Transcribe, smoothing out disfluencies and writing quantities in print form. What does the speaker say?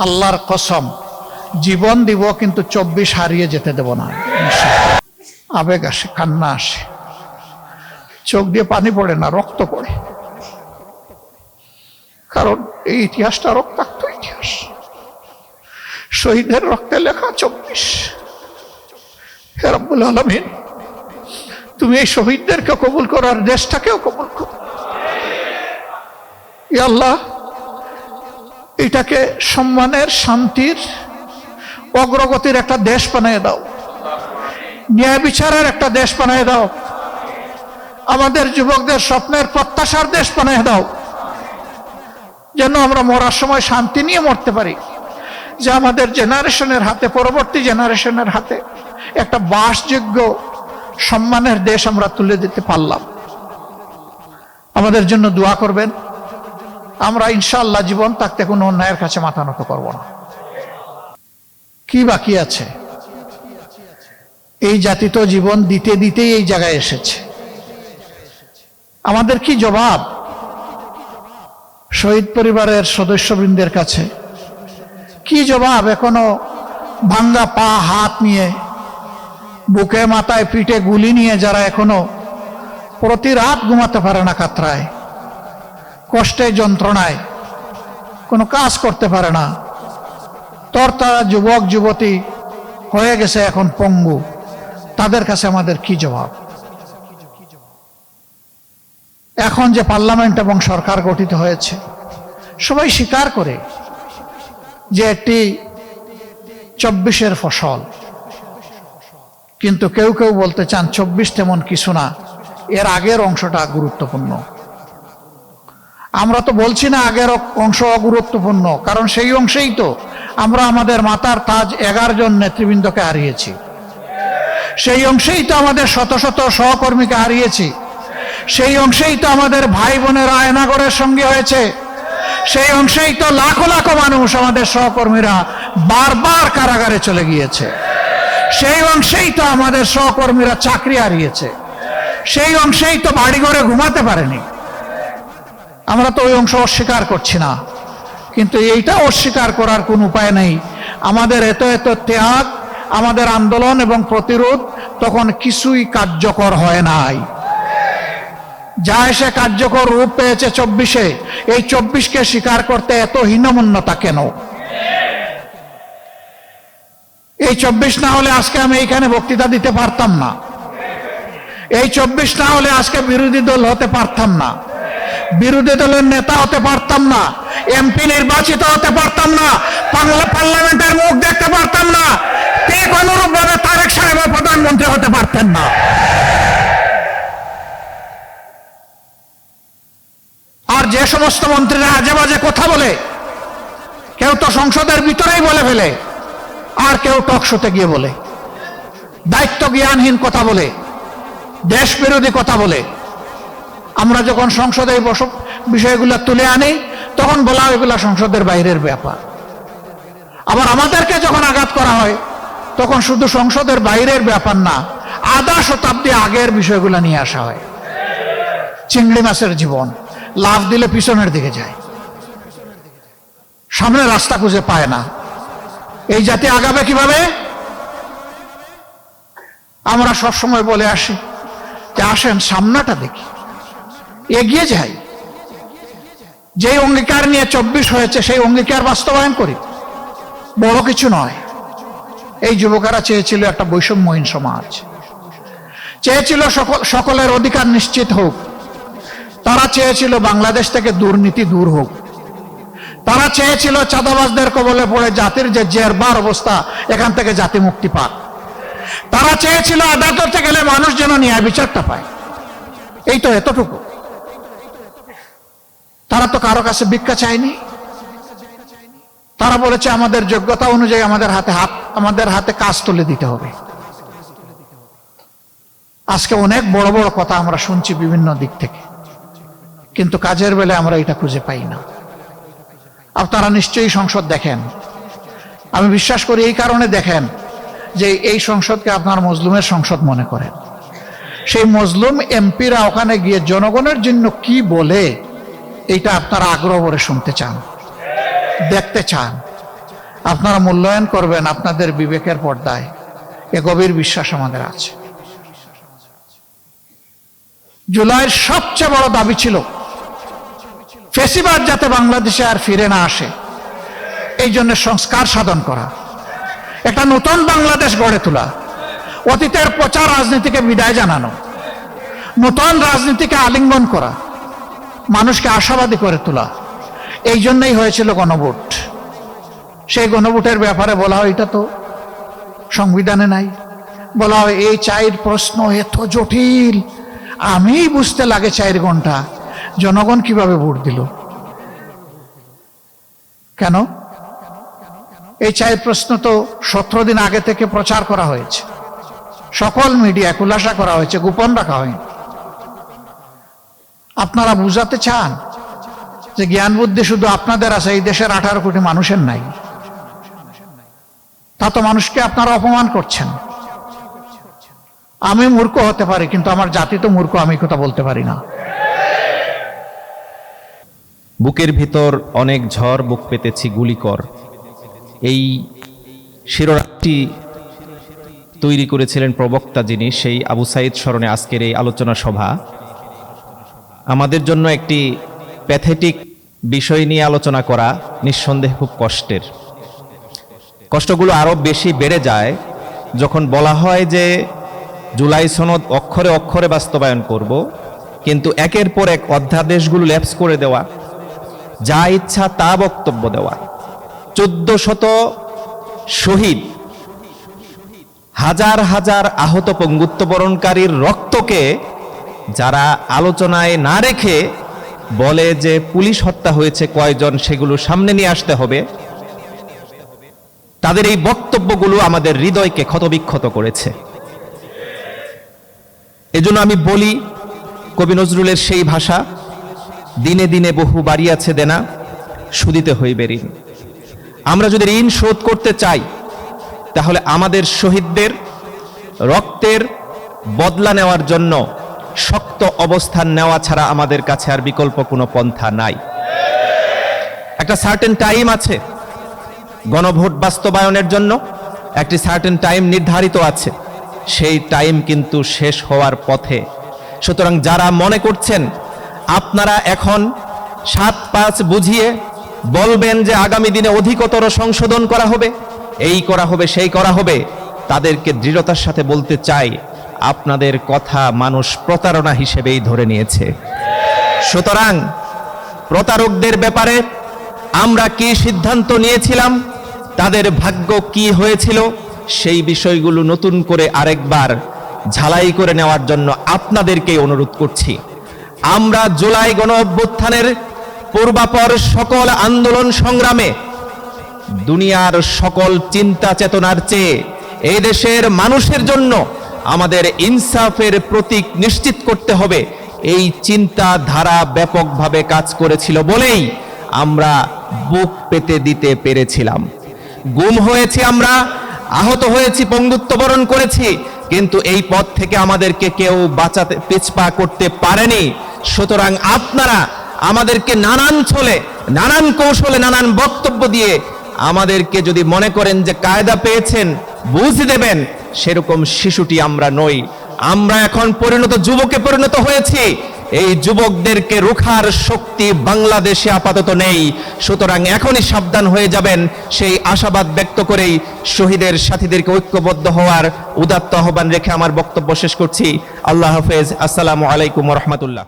আল্লাহর কসম, জীবন দিব কিন্তু 24 হারিয়ে যেতে দেব না। আবেগ আসে, কান্না আসে, চোখ দিয়ে পানি পড়ে না, রক্ত পড়ে, কারণ এই ইতিহাসটা রক্তাক্ত ইতিহাস। শহীদের রক্তে লেখা 24। হে রব্বুল আলামিন, তুমি এই শহীদদেরকে কবুল করো আর দেশটাকেও কবুল করো। ইয়া আল্লাহ, এটাকে সম্মানের, শান্তির, অগ্রগতির একটা দেশ বানিয়ে দাও, ন্যায় বিচারের একটা দেশ বানিয়ে দাও, আমাদের যুবকদের স্বপ্নের প্রত্যাশার দেশ বানিয়ে দাও, যেন আমরা মরার সময় শান্তি নিয়ে মরতে পারি, যে আমাদের জেনারেশনের হাতে, পরবর্তী জেনারেশনের হাতে একটা বাসযোগ্য সম্মানের দেশ আমরা তুলে দিতে পারলাম। আমাদের জন্য দোয়া করবেন। আমরা ইনশাআল্লাহ জীবন থাকতে কোনো অন্যায়ের কাছে মাথা নত করব না। কি বাকি আছে? এই জাতি তো জীবন দিতে দিতেই এই জায়গায় এসেছে। আমাদের কি জবাব শহীদ পরিবারের সদস্যবৃন্দের কাছে? কি জবাব এখনো ভাঙ্গা পা হাত নিয়ে, বুকে মাথায় পিঠে গুলি নিয়ে যারা এখনো প্রতি রাত ঘুমাতে পারে না, কাতরায়, কষ্টে, যন্ত্রণায়, কোনো কাজ করতে পারে না, তারা যুবক যুবতী হয়ে গেছে এখন পঙ্গু, তাদের কাছে আমাদের কি জবাব? এখন যে পার্লামেন্ট এবং সরকার গঠিত হয়েছে, সবাই স্বীকার করে যে এটি 24-এর ফসল, কিন্তু কেউ কেউ বলতে চান 24 তেমন কিছু না, এর আগের অংশটা গুরুত্বপূর্ণ। আমরা তো বলছি না আগের অংশ অগুরুত্বপূর্ণ, কারণ সেই অংশেই তো আমরা আমাদের মাতার তাজ 11 জন নেতৃবৃন্দকে হারিয়েছি, সেই অংশেই তো আমাদের শত শত সহকর্মীকে হারিয়েছি, সেই অংশেই তো আমাদের ভাই বোনের আয়নাগরের সঙ্গে হয়েছে, সেই অংশেই তো লাখো লাখো মানুষ, আমাদের সহকর্মীরা বারবার কারাগারে চলে গিয়েছে, সেই অংশেই তো আমাদের সহকর্মীরা চাকরি হারিয়েছে, সেই অংশেই তো বাড়িঘরে ঘুমাতে পারেনি। আমরা তো ওই অংশ অস্বীকার করছি না, কিন্তু এইটা অস্বীকার করার কোন উপায় নেই। আমাদের এত এত ত্যাগ, আমাদের আন্দোলন এবং প্রতিরোধ তখন কিছুই কার্যকর হয় নাই। যা এসে কার্যকর রূপ পেয়েছে 24-এ, এই 24-কে স্বীকার করতে এত হীনমন্যতা কেন? এই 24 না হলে আজকে আমি এইখানে বক্তৃতা দিতে পারতাম না, এই 24 না হলে আজকে বিরোধী দল হতে পারতাম না, বিরোধী দলের নেতা হতে পারতাম না, এমপি নির্বাচিত হতে পারতাম না, পার্লামেন্টের মুখ দেখতে পারতাম না, ঠিক অনুরূপ ভাবে তারেক সাহেব প্রধানমন্ত্রী হতে পারতেন না। আর যে সমস্ত মন্ত্রীরা আজে বাজে কথা বলে, কেউ তো সংসদের ভিতরেই বলে ফেলে, আর কেউ টক শোতে গিয়ে বলে, দায়িত্ব জ্ঞানহীন কথা বলে, দেশ বিরোধী কথা বলে, আমরা যখন সংসদে এই বিষয়গুলো তুলে আনি তখন বলা হয় এগুলা সংসদের বাইরের ব্যাপার। আবার আমাদেরকে যখন আঘাত করা হয় তখন শুধু সংসদের বাইরের ব্যাপার না, আধা শতাব্দী আগের বিষয়গুলো নিয়ে আসা হয়। চিংড়ি মাছের জীবন, লাফ দিলে পিছনের দিকে যায়, সামনে রাস্তা খুঁজে পায় না, এই জাতি আগাবে কিভাবে? আমরা সবসময় বলে আসি যে আসেন সামনাটা দেখি, এগিয়ে যাই, যে অঙ্গীকার নিয়ে 24 হয়েছে সেই অঙ্গীকার বাস্তবায়ন করি, বড় কিছু নয়। এই যুবকেরা চেয়েছিল একটা বৈষম্যহীন সমাজ, চেয়েছিল সকলের অধিকার নিশ্চিত হোক, তারা চেয়েছিল বাংলাদেশ থেকে দুর্নীতি দূর হোক, তারা চেয়েছিল চাঁদাবাজদের কবলে পড়ে জাতির যে জেরবার অবস্থা, এখান থেকে জাতি মুক্তি পাক, তারা চেয়েছিল আদালতে গেলে মানুষ যেন ন্যায় বিচারটা পায়। এই তো এতটুকু। তারা তো কারো কাছে ভিক্ষা চায়নি, তারা বলেছে আমাদের যোগ্যতা অনুযায়ী আমাদের হাতে কাজ তুলে দিতে হবে। আজকে অনেক বড় বড় কথা আমরা শুনছি বিভিন্ন দিক থেকে, কিন্তু কাজের বেলা আমরা এটা খুঁজে পাই না। আপনারা নিশ্চয়ই সংসদ দেখেন, আমি বিশ্বাস করি এই কারণে দেখেন যে এই সংসদকে আপনার মজলুমের সংসদ মনে করেন। সেই মজলুম এমপিরা ওখানে গিয়ে জনগণের জন্য কি বলে, এইটা আপনারা আগ্রহ করে শুনতে চান, দেখতে চান। আপনারা মূল্যায়ন করবেন আপনাদের বিবেকের পর্দায়, এ গভীর বিশ্বাস আমাদের আছে। জুলাইয়ের সবচেয়ে বড় দাবি ছিল ফ্যাসিবাদ যাতে বাংলাদেশে আর ফিরে না আসে, এই জন্য সংস্কার সাধন করা, একটা নতুন বাংলাদেশ গড়ে তোলা, অতীতের পচা রাজনীতিকে বিদায় জানানো, নতুন রাজনীতিকে আলিঙ্গন করা, মানুষকে আশাবাদী করে তোলা। এই জন্যই হয়েছিল গণভোট। সেই গণভোটের ব্যাপারে বলা হয় এটা তো সংবিধানে নাই। বলা হয় এই 4 প্রশ্ন এত জটিল, আমি বুঝতে লাগে 4 ঘন্টা, জনগণ কিভাবে ভোট দিল? কেন? এই 4 প্রশ্ন তো 17 দিন আগে থেকে প্রচার করা হয়েছে, সকল মিডিয়া খুলাসা করা হয়েছে, গোপন রাখা হয়নি। আপনারা বুঝাতে চান যে জ্ঞান বুদ্ধি শুধু আপনাদের আছে, এই দেশের 18 কোটি মানুষের নাই? তা তো মানুষকে আপনারা অপমান করছেন। আমি মূর্খ হতে পারি, কিন্তু আমার জাতি তো মূর্খ, আমি কথা বলতে পারি না। বুকের ভিতর অনেক ঝড়, বুক পেতেছি গুলিকর, এই শিরোনামটি তৈরি করেছিলেন প্রবক্তা যিনি, সেই আবু সাইদ স্মরণে আজকের এই আলোচনা সভা। আমাদের জন্য একটি প্যাথেটিক বিষয় নিয়ে আলোচনা করা নিঃসন্দেহে খুব কষ্টের। কষ্টগুলো আরও বেশি বেড়ে যায় যখন বলা হয় যে জুলাই সনদ অক্ষরে অক্ষরে বাস্তবায়ন করব, কিন্তু একের পর এক অধ্যাদেশগুলো ল্যাপস করে দেওয়া, যা ইচ্ছা তা বক্তব্য দেওয়া, 1400 শহীদ, হাজার হাজার আহত পঙ্গুত্ববরণকারীর রক্তকে যারা আলোচনায় না রেখে বলে যে পুলিশ হত্যা হয়েছে কয়জন, সেগুলো সামনে নিয়ে আসতে হবে, তাদের এই বক্তব্যগুলো আমাদের হৃদয়কে ক্ষতবিক্ষত করেছে। এজন্য আমি বলি, কবি নজরুলের সেই ভাষা, দিনে দিনে বহু বাড়িয়াছে দেনা, শুধিতে হইবে ঋণ। আমরা যদি ঋণ শোধ করতে চাই, তাহলে আমাদের শহীদদের রক্তের বদলা নেওয়ার জন্য শক্ত অবস্থান নেওয়া ছাড়া আমাদের কাছে আর বিকল্প কোনো পন্থা নাই। একটা সার্টেন টাইম আছে গণভোট বাস্তবায়নের জন্য, একটি সার্টেন টাইম নির্ধারিত আছে, সেই টাইম কিন্তু শেষ হওয়ার পথে। সুতরাং যারা মনে করছেন আপনারা এখন 7-5 বুঝিয়ে বলবেন যে আগামী দিনে অধিকতর সংশোধন করা হবে, এই করা হবে, সেই করা হবে, তাদেরকে দৃঢ়তার সাথে বলতে চাই, আপনাদের কথা মানুষ প্রতারণা হিসেবেই ধরে নিয়েছে। সুতরাং প্রতারকদের ব্যাপারে আমরা কি সিদ্ধান্ত নিয়েছিলাম, তাদের ভাগ্য কি হয়েছিল, সেই বিষয়গুলো নতুন করে আরেকবার ঝালাই করে নেওয়ার জন্য আপনাদেরকে অনুরোধ করছি। আমরা জুলাই গণ অভ্যুত্থানের পূর্বাপর সকল আন্দোলন সংগ্রামে দুনিয়ার সকল চিন্তা চেতনার চেয়ে এই দেশের মানুষের জন্য আমাদের ইনসাফের প্রতীক নিশ্চিত করতে হবে, এই চিন্তাধারা ব্যাপকভাবে কাজ করেছিল বলেই আমরা বুক পেতে দিতে পেরেছিলাম। গুম হয়েছি আমরা, আহত হয়েছি, পঙ্গুত্ববরণ করেছি, কিন্তু এই পথ থেকে আমাদেরকে কেউ বাঁচাতে পিছপা করতে পারেনি। সুতরাং আপনারা আমাদেরকে নানান ছলে, নানান কৌশলে, নানান বক্তব্য দিয়ে আমাদেরকে যদি মনে করেন যে কায়দা পেয়েছেন, বুঝ দেবেন, সেরকম শিশুটি আমরা নই। আমরা এখন যুবকে পরিণত হয়েছি। এই যুবকদেরকে রুখার শক্তি বাংলাদেশে আপাতত নেই। সুতরাং এখনই সাবধান হয়ে যাবেন, সেই আশাবাদ ব্যক্ত করেই শহীদের সাথীদেরকে ঐক্যবদ্ধ হওয়ার উদাত্ত আহ্বান রেখে আমার বক্তব্য শেষ করছি। আল্লাহ হাফেজ। আসসালামু আলাইকুম ওয়া রাহমাতুল্লাহ।